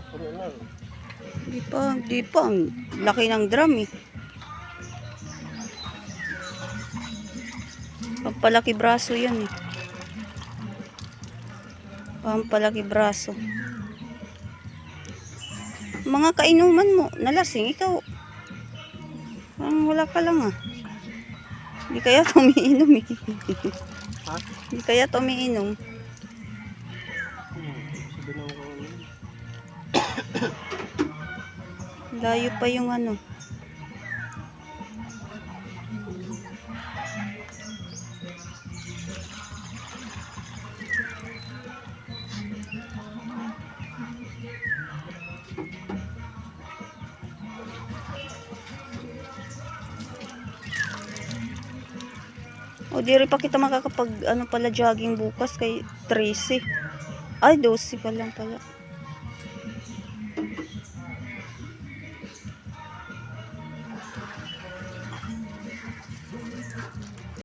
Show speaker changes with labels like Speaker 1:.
Speaker 1: Puno na.
Speaker 2: Di pa. Ang laki ng drum eh. Pampalaki braso yan eh. Pampalaki braso. Mga kainuman mo, nalasing ikaw. Parang wala ka lang ah. Hindi kaya tumiinom eh.
Speaker 1: Ha?
Speaker 2: Hindi kaya tumiinom.
Speaker 1: Sabi na ako.
Speaker 2: Layo pa yung ano. O di rin pa kita makakapag ano pala jogging bukas kay 13. Ay 12 pa lang pala.